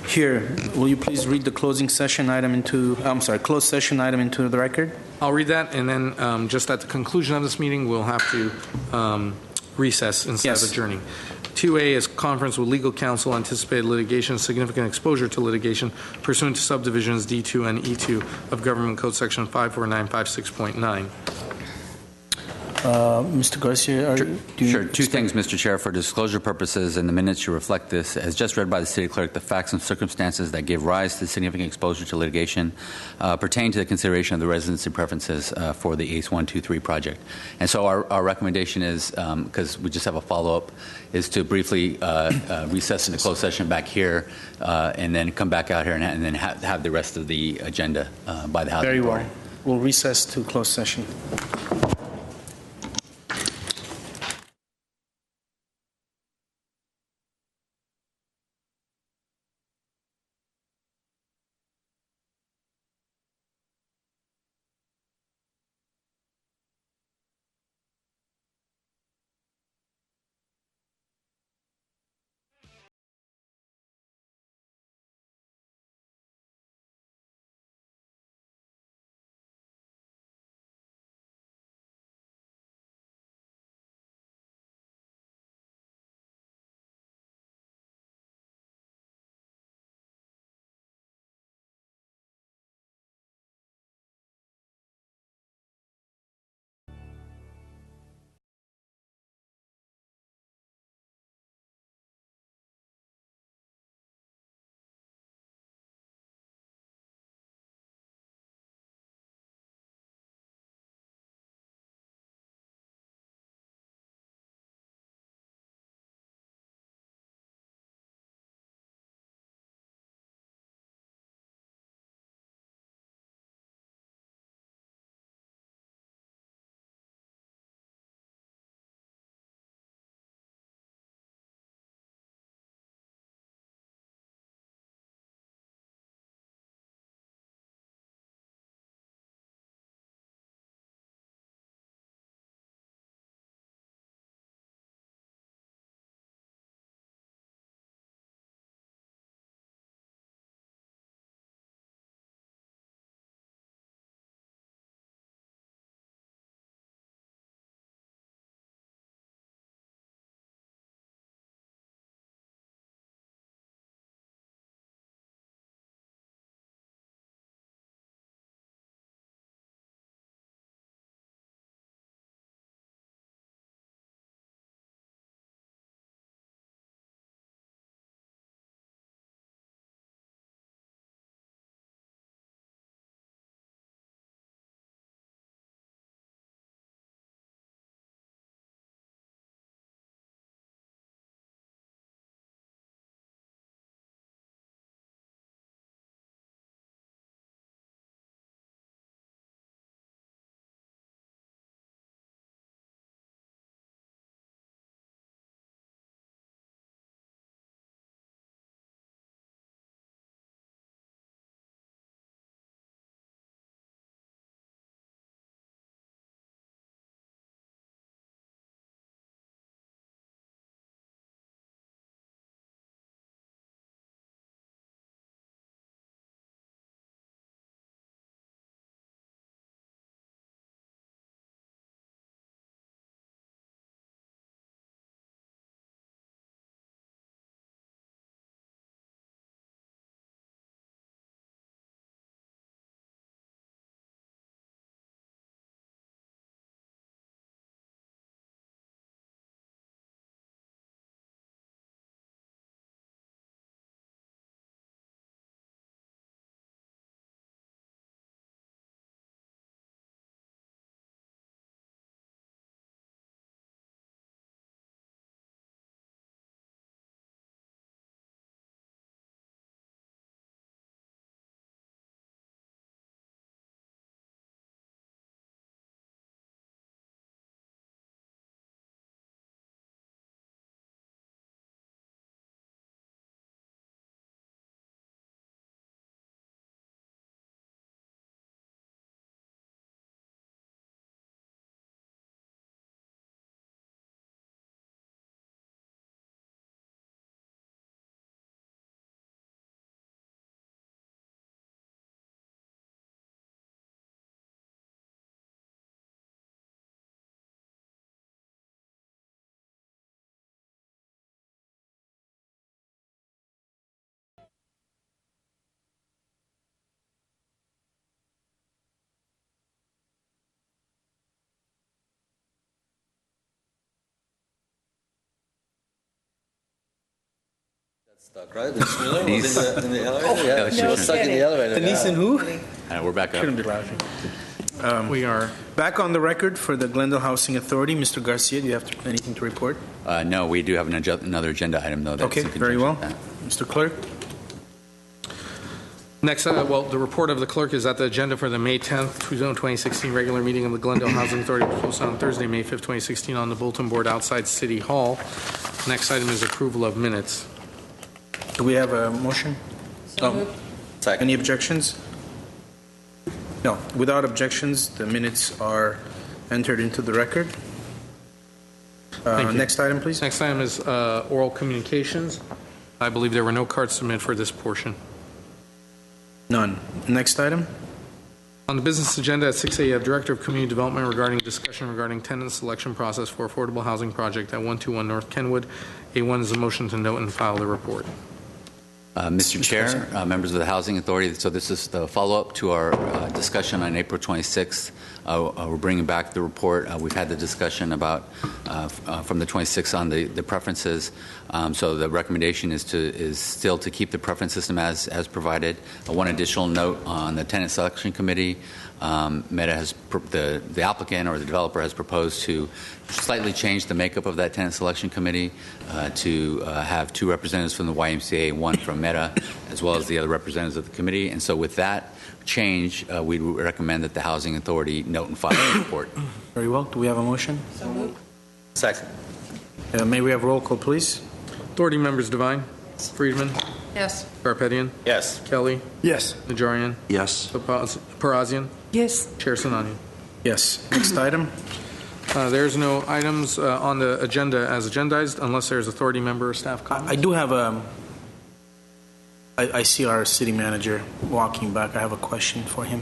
Here, will you please read the closed session item into the record? I'll read that, and then just at the conclusion of this meeting, we'll have to recess instead of adjourning. 2A is conference with legal counsel, anticipated litigation, significant exposure to litigation pursuant to subdivisions D2 and E2 of Government Code Section 54956.9. Mr. Garcia, Sure. Two things, Mr. Chair. For disclosure purposes, in the minutes you reflect this, as just read by the City Clerk, the facts and circumstances that give rise to significant exposure to litigation pertain to the consideration of the residency preferences for the ACE 123 project. And so our recommendation is, because we just have a follow-up, is to briefly recess into closed session back here and then come back out here and then have the rest of the agenda by the Housing Very Authority. well. We'll recess to closed session. Stuck, right? Miller was in the elevator? Yeah, she No was stuck in the elevator. Denise and who? We're back up. Shouldn't be laughing. We are Back on the record for the Glendale Housing Authority. Mr. Garcia, do you have anything to report? No, we do have another agenda item, though. That's Okay, in very conjunction well. with that. Mr. Clerk? next. The report of the clerk is that the agenda for the May 10th, 2016 regular meeting of the Glendale Housing Authority was posted on Thursday, May 5th, 2016 on the bulletin board outside City Hall. Next item is approval of minutes. Do we have a motion? Second. Any objections? No. Without objections, the minutes are entered into the record. Thank you. Next item, please. Next item is oral communications. I believe there were no cards submitted for this portion. None. Next item. On the business agenda at 6A, you have Director of Community Development regarding discussion regarding tenant selection process for affordable housing project at 121 North Kenwood. A1 is a motion to note and file the report. Mr. Chair, members of the Housing Authority, so this is the follow-up to our discussion on April 26th. We're bringing back the report. We've had the discussion about from the 26th on the preferences. So the recommendation is still to keep the preference system as provided. One additional note on the Tenant Selection Committee. Meta has the applicant or the developer has proposed to slightly change the makeup of that tenant selection committee to have 2 representatives from the YMCA, 1 from Meta, as well as the other representatives of the committee. And so with that change, we recommend that the Housing Authority note and file the report. Very well. Do we have a motion? So moved. Second. May we have roll call, please? Authority members Devine, Friedman, Yes. Garpetian, Yes. Kelly, Yes. Najarian, Yes. Parazian, Yes. Chair Sinani. Yes. Next item. There's no items on the agenda as agendized unless there's authority member or staff comments. I do have I see our city manager walking back. I have a question for him.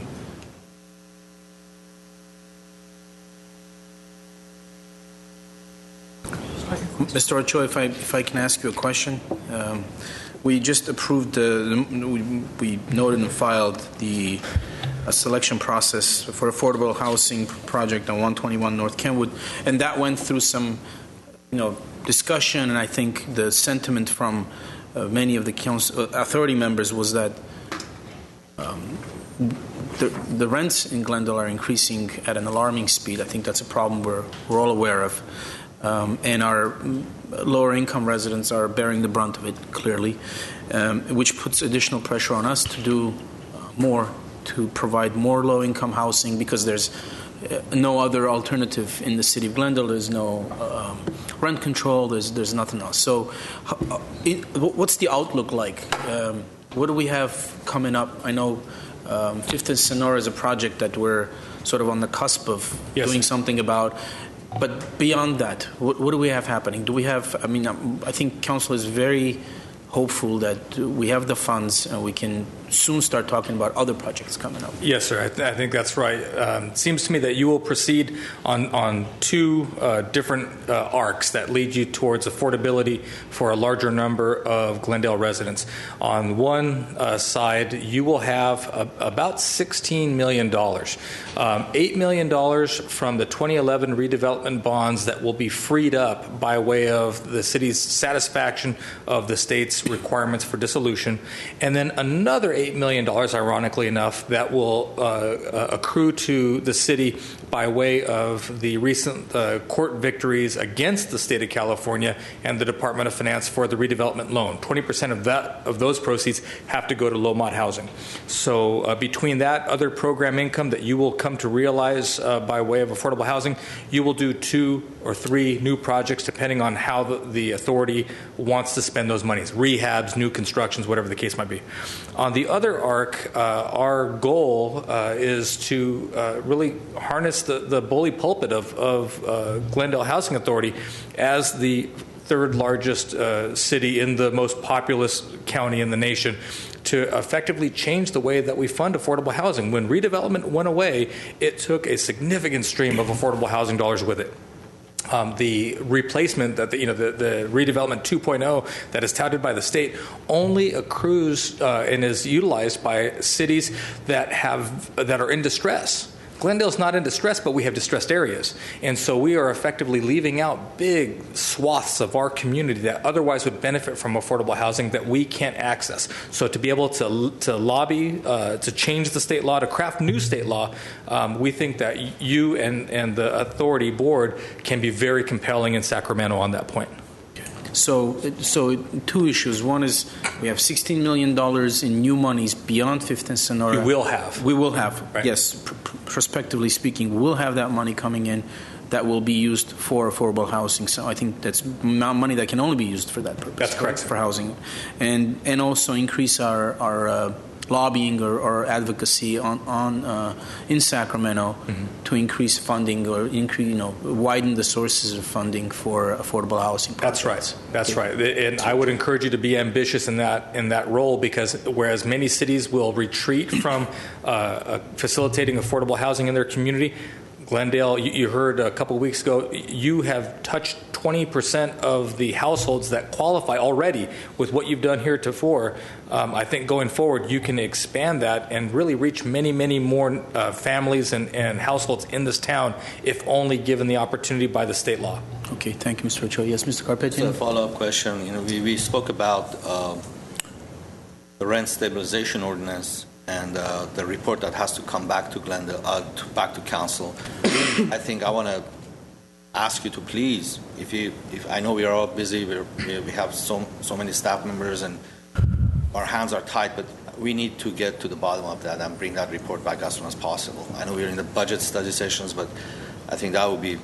Mr. Ochoa, if I can ask you a question. We just approved we noted and filed the selection process for affordable housing project on 121 North Kenwood, and that went through some, discussion, and I think the sentiment from many of the council authority members was that the rents in Glendale are increasing at an alarming speed. I think that's a problem we're all aware of. And our lower income residents are bearing the brunt of it, clearly, which puts additional pressure on us to do more to provide more low income housing because there's no other alternative in the city of Glendale. There's no rent control. There's nothing else. So what's the outlook like? What do we have coming up? I know Fifth and Sonora is a project that we're sort of on the cusp of doing something about. But beyond that, what do we have happening? Do we have, I think council is very hopeful that we have the funds and we can soon start talking about other projects coming up. Yes, sir. I think that's right. It seems to me that you will proceed on 2 different arcs that lead you towards affordability for a larger number of Glendale residents. On one side, you will have about $16 million. $8 million from the 2011 redevelopment bonds that will be freed up by way of the city's satisfaction of the state's requirements for dissolution, and then another $8 million, ironically enough, that will accrue to the city by way of the recent court victories against the state of California and the Department of Finance for the redevelopment loan. 20% of those proceeds have to go to low-mod housing. So between that other program income that you will come to realize by way of affordable housing, you will do 2 or 3 new projects depending on how the authority wants to spend those monies. Rehabs, new constructions, whatever the case might be. On the other arc, our goal is to really harness the bully pulpit of Glendale Housing Authority as the 3rd largest city in the most populous county in the nation to effectively change the way that we fund affordable housing. When redevelopment went away, it took a significant stream of affordable housing dollars with it. The replacement that the redevelopment 2.0 that is touted by the state only accrues and is utilized by cities that are in distress. Glendale's not in distress, but we have distressed areas. And so we are effectively leaving out big swaths of our community that otherwise would benefit from affordable housing that we can't access. So to be able to lobby, to change the state law, to craft new state law, we think that you and the authority board can be very compelling in Sacramento on that point. So two issues. One is we have $16 million in new monies beyond 5th and Sonora. We will have. We will have, right. Yes. Prospectively speaking, we will have that money coming in that will be used for affordable housing. So I think that's money that can only be used for that purpose. That's correct. For housing. And also increase our lobbying or advocacy in Sacramento to increase funding or widen the sources of funding for affordable housing projects. That's right. And I would encourage you to be ambitious in that role, because whereas many cities will retreat from facilitating affordable housing in their community, Glendale, you heard a couple of weeks ago, you have touched 20% of the households that qualify already with what you've done heretofore. I think going forward, you can expand that and really reach many, many more families and households in this town, if only given the opportunity by the state law. Okay, thank you, Mr. Ochoa. Yes, Mr. Carpetian? So a follow-up question. We spoke about the rent stabilization ordinance and the report that has to come back to Glendale, back to council. I think I want to ask you to please, if I know we are all busy, we have so many staff members and our hands are tight, but we need to get to the bottom of that and bring that report back as soon as possible. I know we're in the budget study sessions, but I think that would be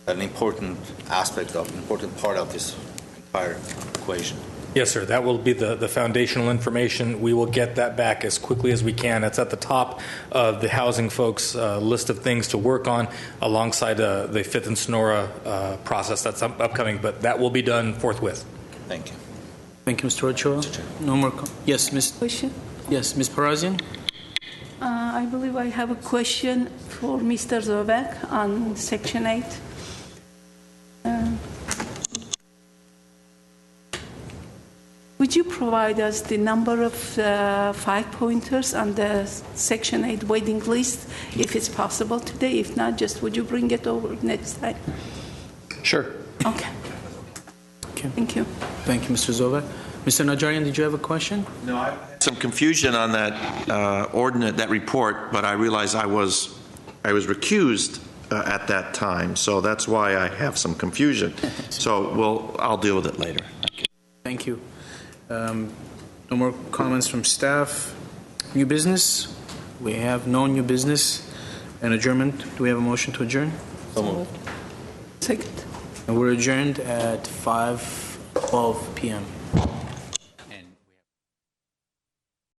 an important part of this entire equation. Yes, sir. That will be the foundational information. We will get that back as quickly as we can. It's at the top of the housing folks' list of things to work on alongside the 5th and Sonora process that's upcoming, but that will be done forthwith. Thank you. Thank you, Mr. Ochoa. No more. Yes, Ms. Question? Yes, Ms. Parazian. I believe I have a question for Mr. Zovek on Section 8. Would you provide us the number of 5-pointers on the Section 8 waiting list, if it's possible today? If not, just would you bring it over next time? Sure. Okay. Thank you. Thank you, Mr. Zovek. Mr. Najarian, did you have a question? No, I had some confusion on that ordinance, that report, but I realized I was recused at that time, so that's why I have some confusion. So I'll deal with it later. Thank you. No more comments from staff. New business? We have no new business. And adjournment? Do we have a motion to adjourn? So moved. Second. And we're adjourned at 5:12 p.m.